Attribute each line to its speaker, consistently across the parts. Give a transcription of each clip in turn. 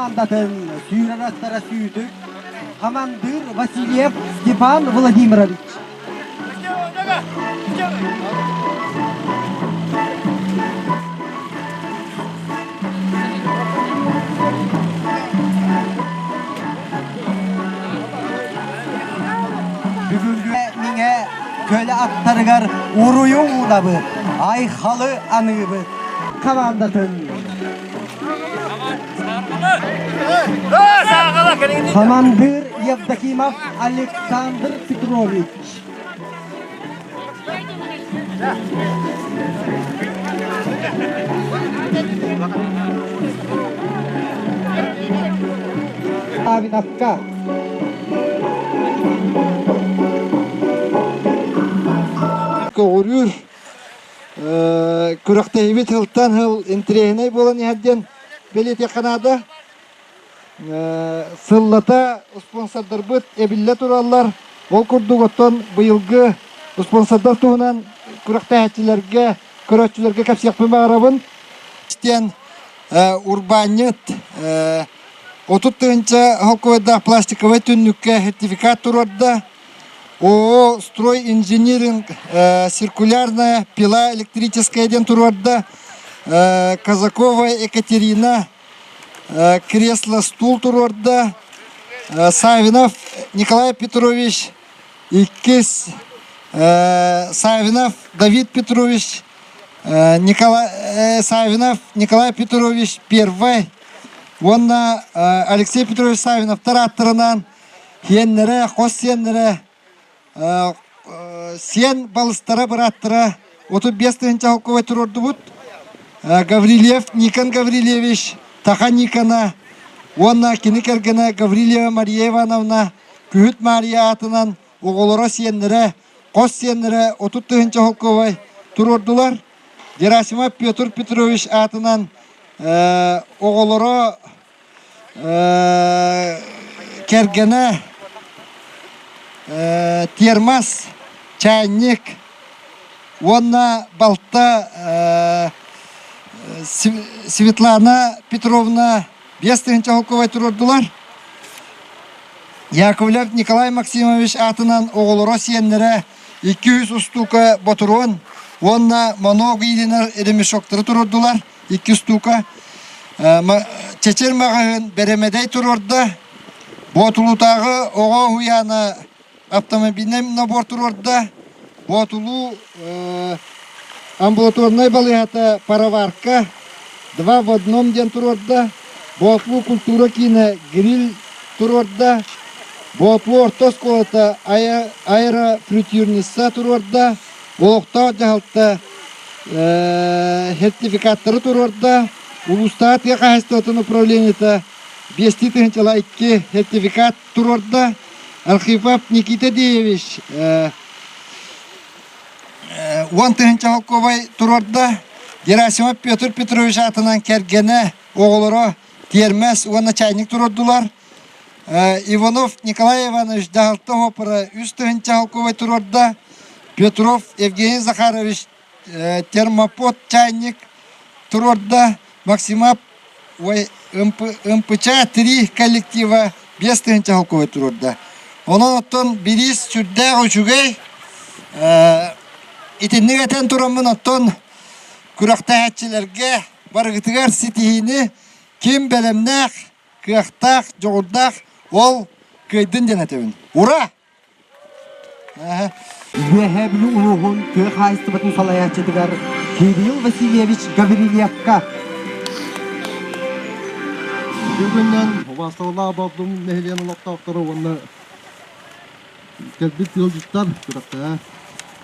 Speaker 1: Командатын сүйрараттара сүйдік. Командир Васильев Степан Владимирович. Бүгінгі меңе көлі аттарығар ұруйың ұлабы, айхалы анығы командатын. Командир Евдокимов Александр Петрович. Авиновка.
Speaker 2: Koğurur. Kurakta hıltan hıl intrehine bolan yerden belediye kanada sıllata sponsordar bıt ebille turallar ol kurdugoton bıyılgı sponsordar tuğunan kurakta hətçilerge körötçülerge kapsiyak bir mağarabın isteyen urbanyet 30-тынча halkovada plastikovay tünnükke sertifikat turarda ООО «Строй инжиниринг», циркулярная пила электрическая дентурварда, Казакова Екатерина, кресло стул турварда, Савинов Николай Петрович, иккис Савинов Давид Петрович, Савинов Николай Петрович первый, онна Алексей Петрович Савинов тараттырынан, хеннере, хос сеннере, сен балыстара бараттыра 35-тынча халковай турорду бут. Гаврилев Никон Гаврилевич, Таха Никона, онна кини кергена Гаврилева Мария Ивановна, Күхүт Мария атынан оголоро сеннере, кос сеннере 30-тынча халковай турордулар. Герасимов Петр Петрович атынан оголоро кергена термос, чайник, онна балта Светлана Петровна 5-тынча халковай турордулар. Яковлев Николай Максимович атынан оголоро сиеннере 200 устука ботурон, онна много илинер эремешоктары турордулар 200 стука. Чечер мағын беремедей турорда, ботулутағы оға хуяна автомобильным набор турорда, ботулу амбулаторной балыхата пароварка 2 в 1 ден турорда, ботулу культура кине гриль турорда, ботулу ортос колата аэрофритюрниса турорда, олықта жағалта сертификаттары турорда, улустат яқайстатын управлениета 5-тынча лайки сертификат турорда. Архипов Никита Деевич 10-тынча халковай турорда. Герасимов Петр Петрович атынан кергене оғылыро термес уанна чайник турордулар. Иванов Николай Иванович дағылты опыра 3-тынча халковай турорда. Петров Евгений Захарович термопод чайник турорда. Максимов МПЧ-3 коллектива 5-тынча халковай турорда. Onun otton biris sürdağ uçugay itinlik eten turamın otton kurakta hətçilerge bargıtıgar sitihini kim belemnaq, kıaqtaq, joğurdaq ol kıydın denetevin. Ura!
Speaker 1: Вехебли улуғын көй қайыстыбытын салаятчыдығар Кирилл Васильевич Гаврилевка.
Speaker 3: Бүгіннен бастауына баудың нәхілен ұлақтақтары оны кәлбет елдіктар күрәкті.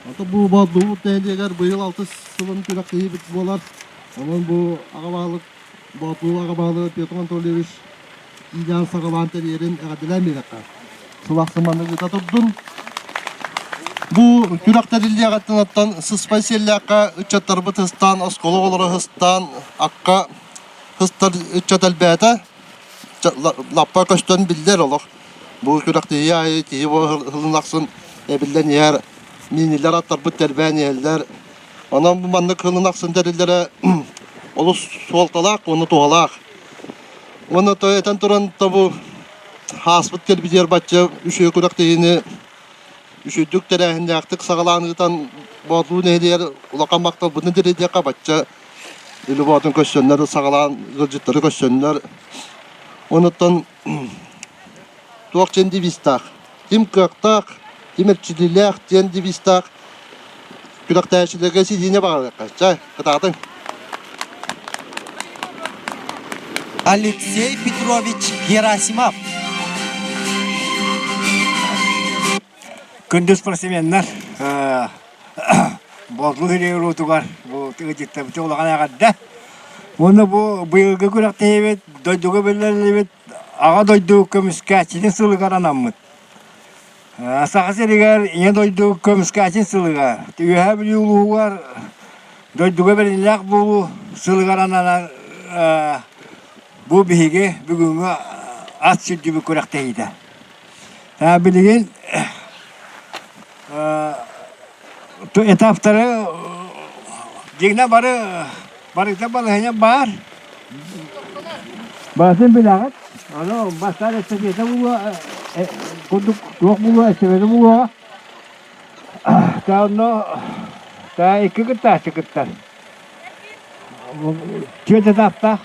Speaker 3: Аты бұл баудың нәхілегер бұйыл 6 сылын күрәкті ебіт болар. Оның бұл ағабалық, баудың ағабалы Петр Анатольевич идеал сағалантер ерін әғаділән берекқа. Сылақсыманы күта тұрдың. Бұл күрәктер елде ағаттан сыспай селләққа үтчаттар бұт хыстан, осколы олары хыстан, аққа хыстар үтчат әлбәті. Лаппа көстен білдер олық. Бұл күрәкті ейі, кейі ғылынақсын әбілден ер, минилер аттар бұт тәрбән елдер. Онан бұл манны ғылынақсын дәрілері олы суалталақ, оны туғалақ. Onu toyatan turan tabu haspıt televizyon batça üşüye kurak deyini üşüdük terehinde yaktık sağlanıdan boğduğu nehriyer ulakamakta bunu derece kabatça ili boğduğun köşenler sağlan gılcıtları köşenler onuttan tuğakçen divistak tim kıraktak tim erçililek ten divistak kurak təhsillerge sizine bağlı kaçça kıtadın
Speaker 1: Алексей Петрович Герасимов.
Speaker 4: Күндүз спортсменнер болду хилер утугар бу тыгытта толаган агадда. Муну бу быйылгы күрәктәбет дойдуга белләлебет ага дойду көмүскәчин сылыгаранаммыт. Сагасырыгар я дойду көмүскәчин сылыга. Түйә билулугар дойдуга белләк бу сылыгараналар bu bihiге бүгүнгө ат сүрдүбү көрәктәйди. Билген этаптары дигне барыта балыгына бар. Басын билагат. Аны бастар эстегете бу кудук тук бу эстегете бу. Тауно та ике кытта. Чөтө тапта.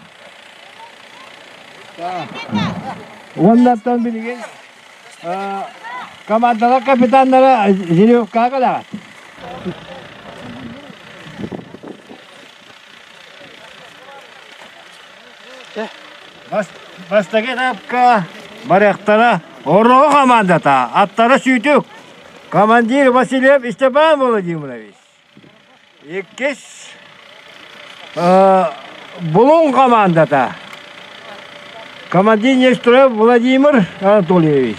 Speaker 4: Ondan bilgin komandalar kapitanlara Zirevka'ya kadar. Bastaki tapka barektara orro komandata attara sütük. Komandir Vasilyev Stepan Volodymyrovich. İkiz bulun komandata. Командир Нестроев Владимир Анатольевич.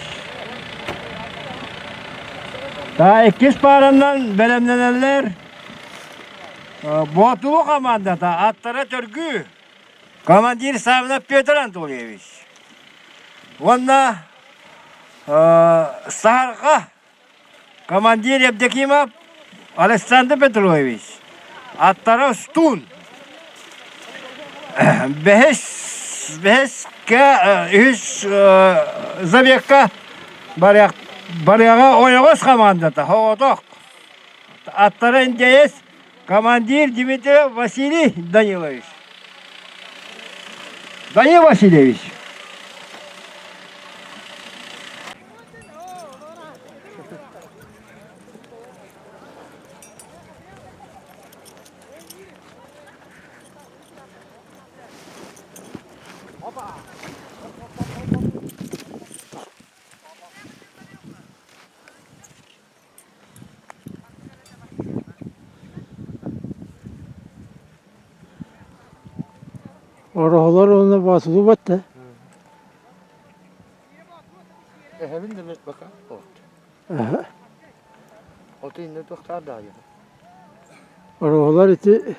Speaker 4: Та экиз парандан белемненелер. Ботулу командата аттара төргү. Командир Савинов Петр Анатольевич. Онда Сарка командир Евдокимов Александр Петрович. Аттара Стун. Бехес üç zabiyakka baryaga oyogos komandata hoğodok. Attara indeyiz komandir Dmitri Vasiliy Danilovich. Danil Vasilyevich.
Speaker 5: Oralar ona basılı battı.
Speaker 6: Hemen de bakalım.
Speaker 5: Aha.
Speaker 6: Otu indi doktor da ya.
Speaker 5: Oralar iti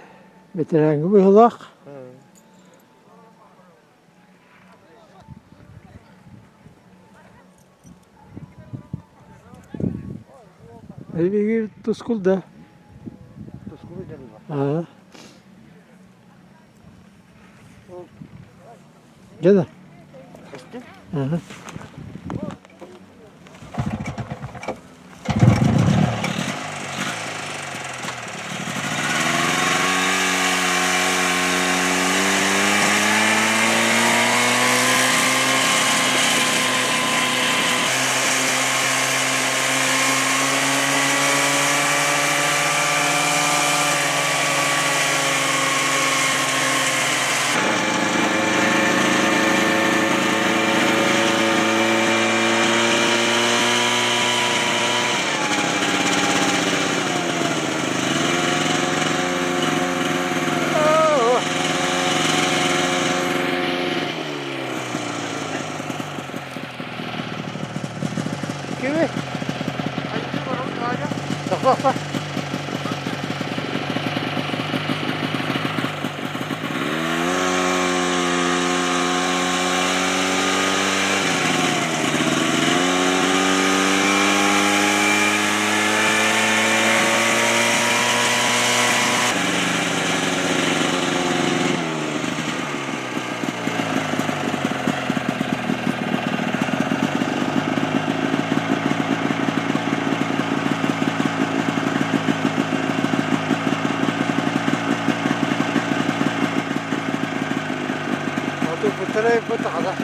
Speaker 5: veteranı bir halak. Bir tuskulda.
Speaker 6: Tuskulu deniyor.
Speaker 5: Aha. Gel.
Speaker 6: İşte.
Speaker 5: Aha.
Speaker 6: Kimi? Bak. Bu da kadar.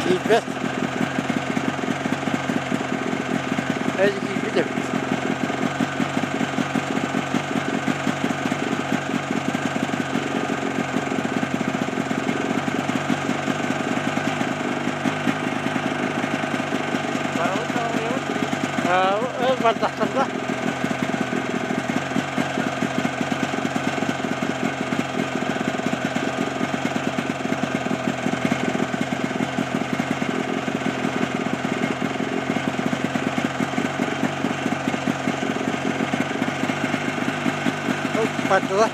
Speaker 6: Keyifli. Evet, keyifli de. Evet, bardaklarda. Patladı.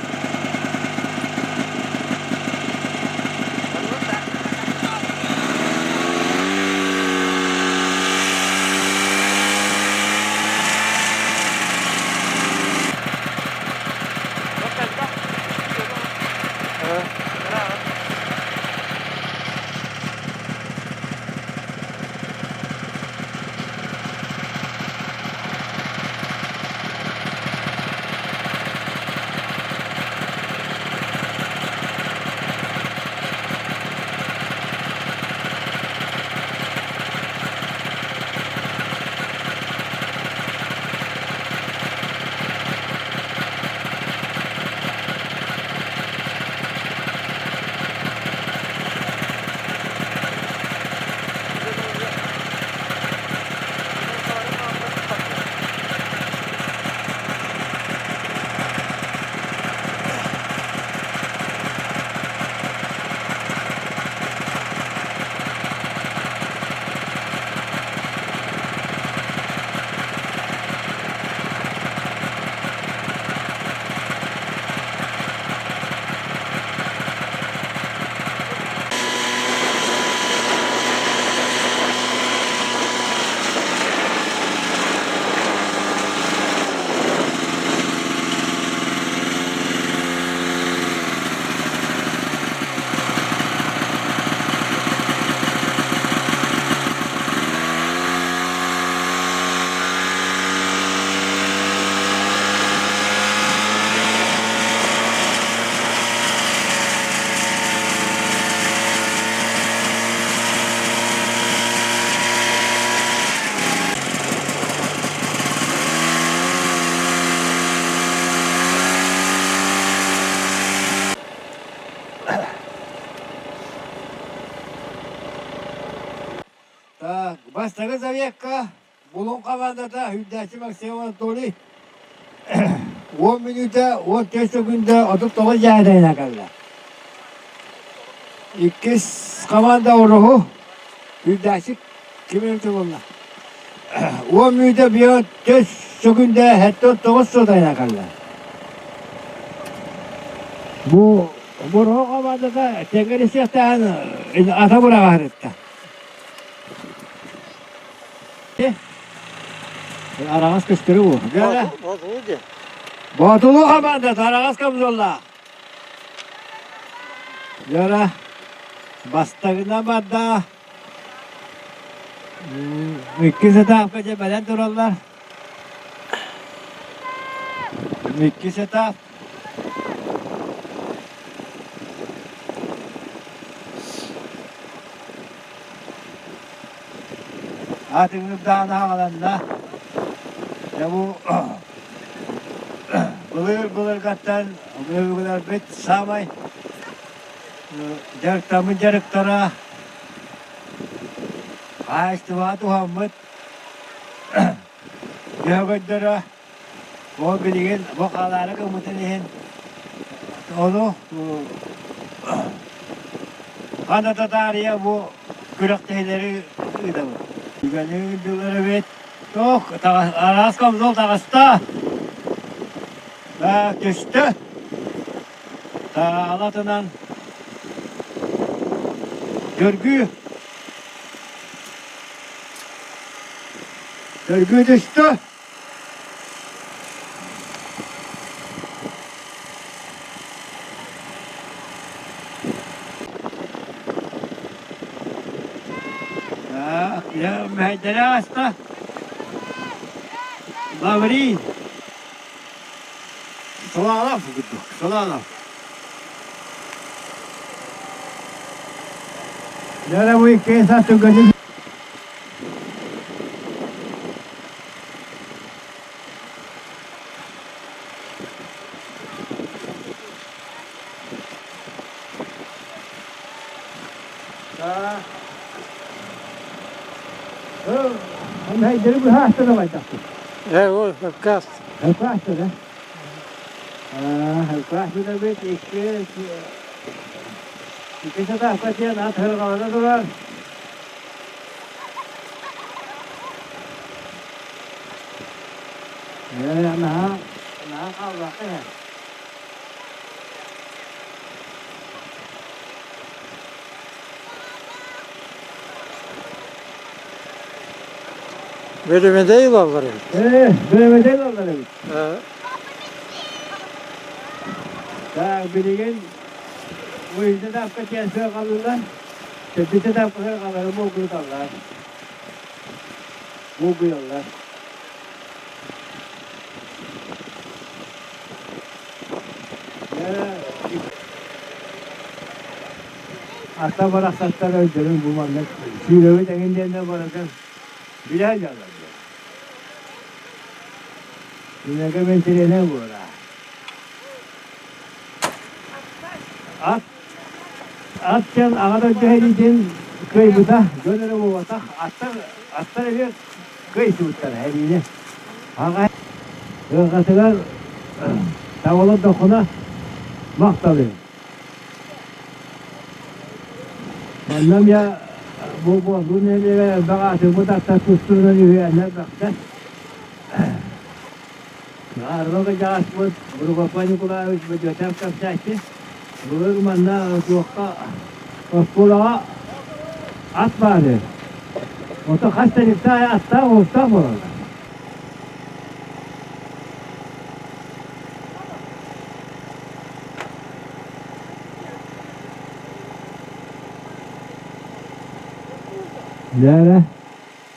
Speaker 4: Так, бастағы завекка, бұлың командада Hüddaçı Максим Анатолий 10 минута 14 секунда отып тоғы жайдайына қалды. İkiz komanda oruhu Hüddaçı 2 минута болна. 10 минута 14 секунда hatta 9 sodayına kaldı. Bu oruhu komandada tengeri siyahtan ata bura varıttı. Arağız kıştırı bu. Böyle.
Speaker 6: Bozuldu.
Speaker 4: Batulu komanda Arağız kamzolla. Böyle. Bastağına badda. İkisi tarafkaca belen dururlar. İkisi taraf. Atınıp dağına havalarında. Ya bu bılır kattan bılır bit samay jarıktamın jarıktara Ağaçtıva Muhammed Yağgıdara o bilgin vakaları kımıtınıyın. Onu kanata tarihe bu kürekteleri ıdamı. Güvenli öldüğleri bet. Çok aras kamzol tağısta. Ve düştü. Ta alatından görgü. Görgü düştü. Ya mehdere hasta. Lavri. Sola fukuddu. Sola. Nere bu iki satı gönül. Mehdere bu hasta da bayda.
Speaker 5: O kast.
Speaker 4: Hasta da. Hasta da bet iki satı patiye na thar kavada durar. Na kavda ya.
Speaker 5: Bölüme değil onları.
Speaker 4: Böyle değil onları.
Speaker 5: Ha,
Speaker 4: Bilgin bu yüzden de hakikaten söz kalırlar. Bir de hakikaten kalırlar. Bu kuyularlar. Bu kuyularlar. Hatta bana sattar öldürün bu mallar. Şiirevi de kendilerine bırakın. Bilal yalan. Yine de ben trene bu ara. Atcan ağada cehilin köy buta. Gönere bu vata. Attar bir köy sıvıtlar her yine. Ağa katılar tavalı dokuna maktalıyor. Annem ya bu nereye bakatı bu da tuttuğunu yürüyenler baktı. Arada gas bu berupa kula berjata kapsasi. Bu mana tuaka kula at bade. Oto hastalıkta hatta olsa bu. Nere?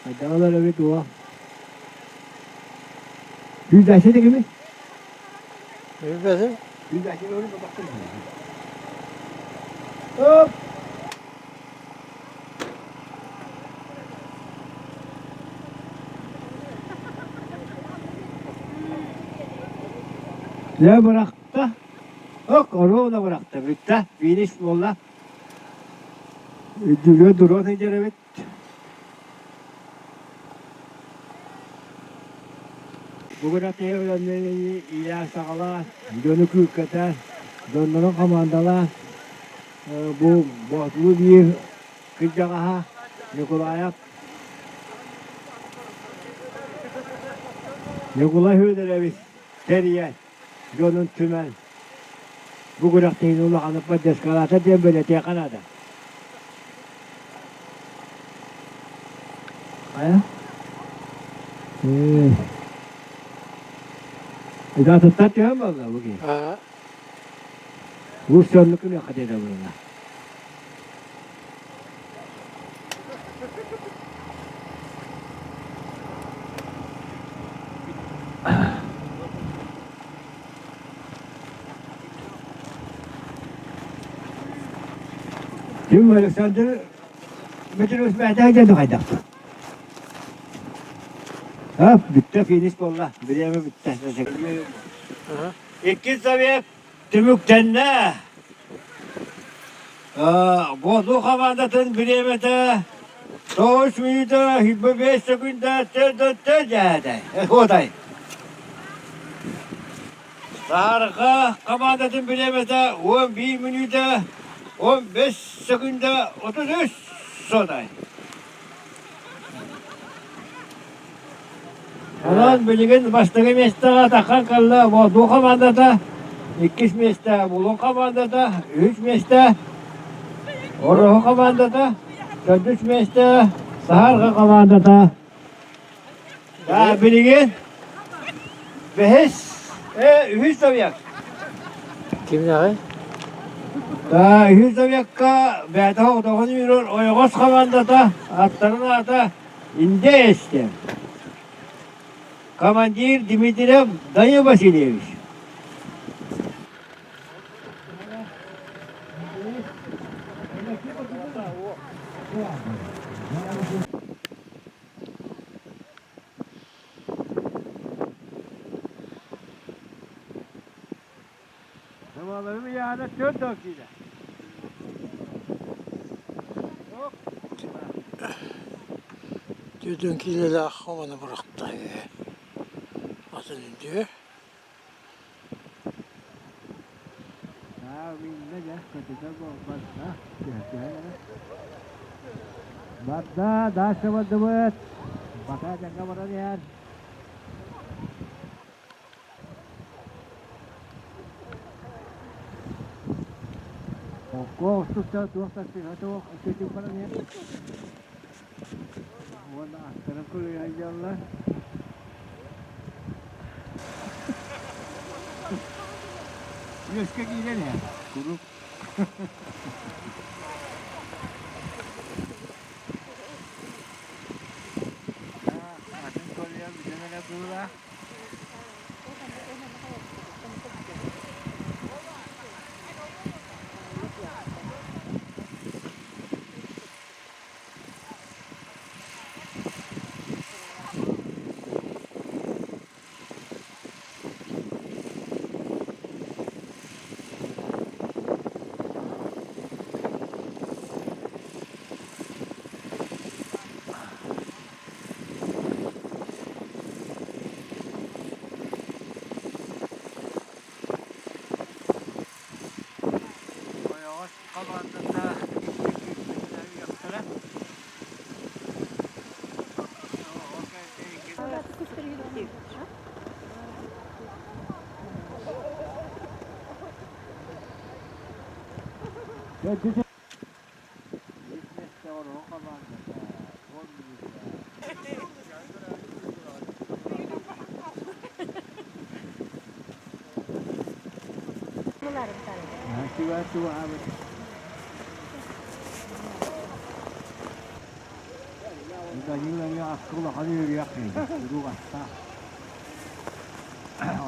Speaker 4: Adalar evet o. Yüzleşti de gibi.
Speaker 5: bilmedim.
Speaker 4: Yüzleşti öyle baktım. Hop. Ne bıraktı? Yok, onu da bıraktı. Bitti. Finish valla. Duruyor tencere bit. Bugün atıyor önleri iler sağlar, dönük hükümeter, döndürün komandalar, bu botlu bir kıcakaha, Nikolayak. Nikolay Hüdere biz, teriye, dönün tümen. Bugün atıyor ulu kanıpa deskalata diye böyle tekanada. Aya? Ida tetap ya valla bugün.
Speaker 5: Ha,
Speaker 4: Bu sonlukunu kat eder bunlar. Kim Alexander bütün Osman'dan geldi kaydaktı. Ha bitti finish valla. Bireme bitti.
Speaker 5: ha.
Speaker 4: İki seviye tümükten ne? Bozu kavandatın biremete 9 minuta 25 sekunda tır geldi. Oday. Sarıka komandanın bilemede 11 minuta 15 sekunda 33 soday. Olan bilgin başlığı mesleğe takan kaldı. Bu komandada 2 mesleğe, bulun komandada 3 mesleğe, Orhu komandada 4 mesleğe, Saharga komandada. Daha bilgin Behes, Hüsavyak.
Speaker 5: Kim ne?
Speaker 4: Daha Hüsavyak'a Bedaho 9 milyon Oygos komandada atlarına ata inde işte. Komandir Dimitrov Danya Vasilyevich. Zamanlarımı yani 4 dakika.
Speaker 5: Dünküyle de havanı bıraktı. Atın diyor.
Speaker 4: Badda daşıma dıvıt. Baka jangka baranian. Kok susah tuh pasti atau cuci baranian. Wala sekarang kuliah jalan. Yüz kek ileri ya. Kuruk. Atin kuliah bisa nak dulu lah.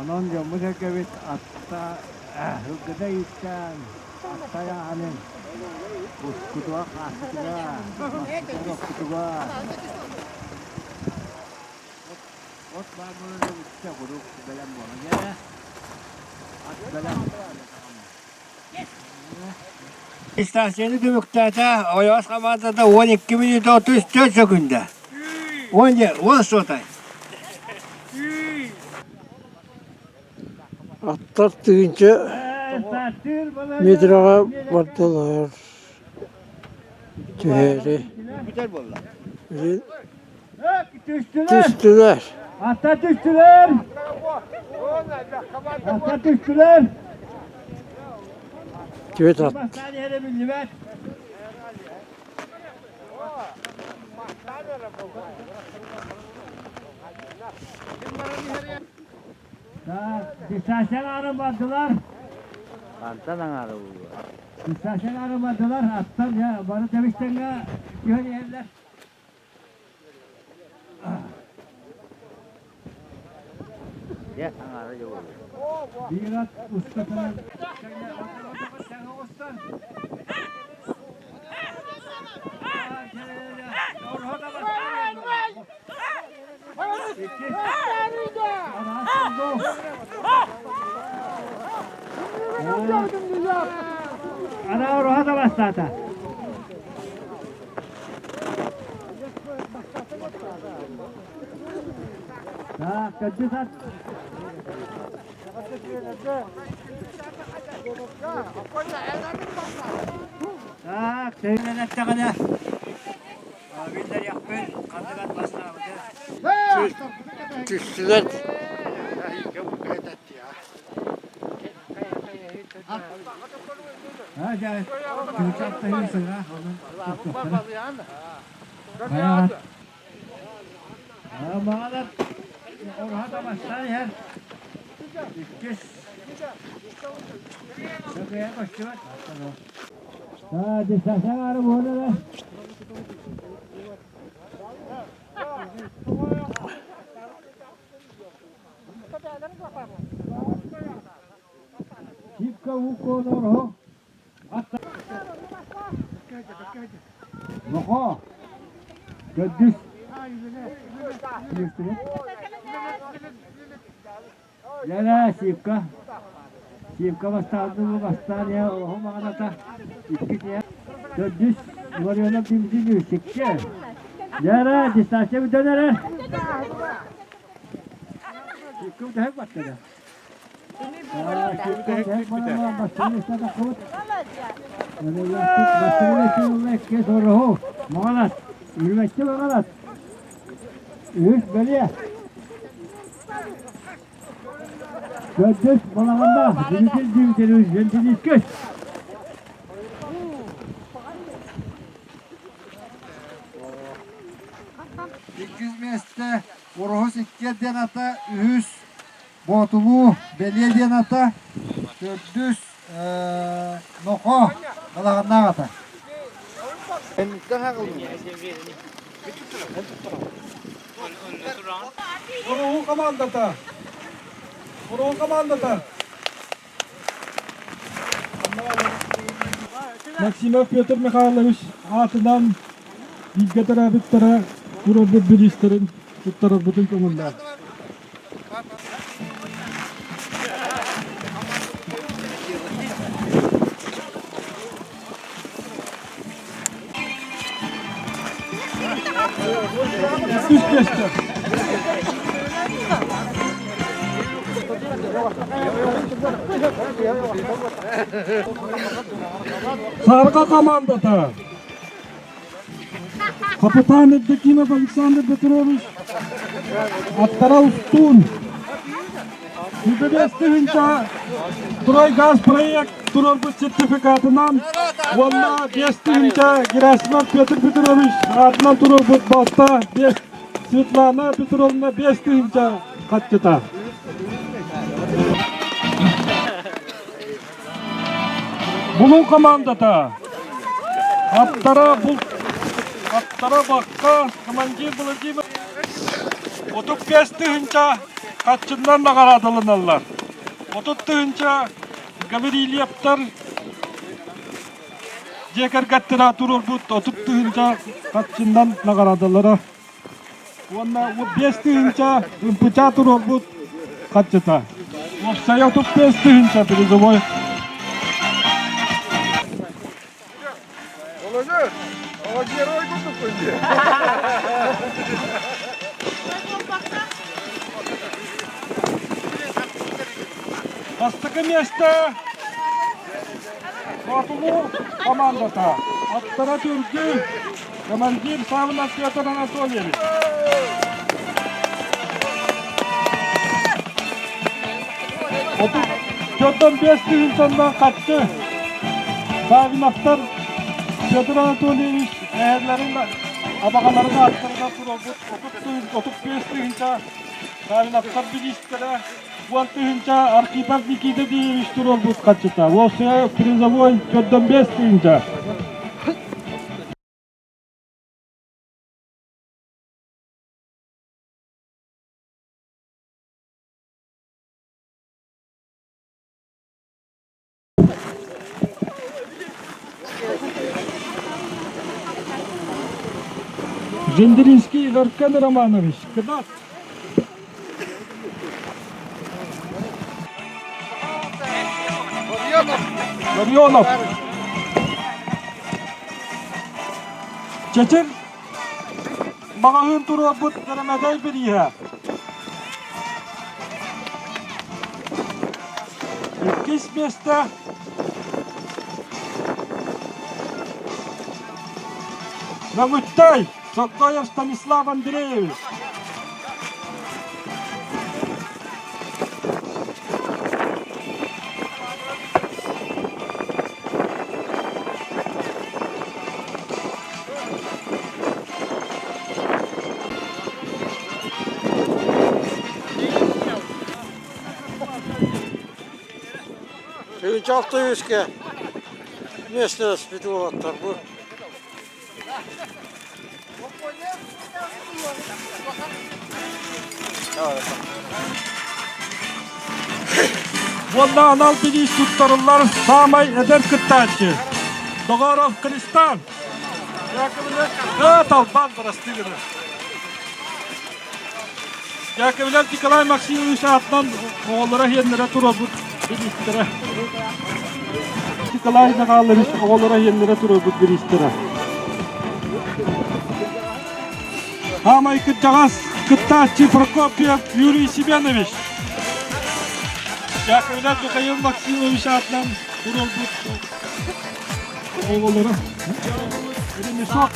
Speaker 4: Onun camı kebit atta hüküde ikan atta ya anin kutua kutua ot bangun da usta guru dalam bolanya at dalam İstasyonu Gümrük'te Oyas Kamandı'da 12 minut 34 sekunda. 10 sotay.
Speaker 5: Atlar duyunca Midrağa vardılar. Tüheri. Düştüler.
Speaker 4: Hatta düştüler. Hatta düştüler.
Speaker 5: Evet at. İstasyon aramadılar.
Speaker 6: Kantadan arıyor.
Speaker 4: İstasyon aramadılar. Attan ya. Bana demişten ya. Böyle yerler.
Speaker 6: Ya sana arıyor.
Speaker 4: Bir at ustasına. Sen ustan. Orada bak. Ana orada bastata.
Speaker 5: Kötü sat.
Speaker 1: Tak, teyze ette kadar. Abiler yakın. Kandıran basına
Speaker 5: Tüstüler.
Speaker 1: Ha gel. Kırıklar da yürüsün ha. Bayağı. Ha bana da. Orada da başlar yer. İkiz. Şakaya koştu bak. Hadi sen arı bu arada. Şipka vuko doğru. Hatta. Noko. Gördüz. Yana şipka. Şipka bastırdı bu bastır ya. O mağara da. İpki ya. Gördüz. Varıyorlar bizi yürüsek ya. Yana distansiye bir döner. Şipka da hep bastırdı. Gördük balağında, yüzünü köş.
Speaker 2: metre Orhus 2 denata ühüs botulu belye denata 400 noko balağından ata.
Speaker 7: Orhun komandata. Orhun komandata. Maksimov Pyotr Mikhailovich atından bilgetara bittara durub bilisterin tuttara bütün komandan. Üst geçti. Sarka komandata. Kapitan Evdokimov Alexander Petrovich. Attara ustun. Yüzde Troy gaz proyekt turulmuş sertifikatından valla destiğince Gerasimov Petr Petrovich adından turulmuş basta Svetlana Petrovna destiğince kaçıta. Bunun komandata Attara bakka komandir Vladimir 35 tığınca kaçından da karadılınırlar. 30 tığınca Gavriliyevler Jeker gattira turur but 30 tığınca kaçından da karadılırlar. Ona 5 tığınca ımpıca turur but kaçıta. Saya 35 tığınca prizovoy. Бастығы место Батулу командата. Аттара түргі командир Савынов Петр Анатольевич. Kötün 5 tığıncandan kaçtı. Savinovlar Pетр Анатольевич eğerlerin abagalarını attırda turuldu. 35 tığınca Savinovlar bilistlere bu tığınca Arkipak Vikide deyiş turuldu kaçıta. Olsa prizavoy kötün 5 tığınca. Женделинский Горкан Романович. Кадат. Ларионов. Çeçir. Bağır turu bu denemede bir ya. İlkis beste. Nagutay, Sokoyev Stanislav Andreevich.
Speaker 5: Birinci hafta yüzke. Mesle spiti olatlar bu.
Speaker 7: Вон анал bilis tuttarırlar Samay Eder Kıttaçı. Dogorov Kristan. Evet Alban burası gibi. Yakovlev Nikolay Maksimoviç atlan oğullara yenlere turobut bilistere. Nikolay Nagaloviç oğullara yenlere turobut bilistere. Hamay Kıttağas Kıttaçı Prokopyev Yuriy Simenovich. Yakovlev Nikolay Maksimoviç atlan turobut oğullara. Elini sok.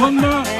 Speaker 7: Valla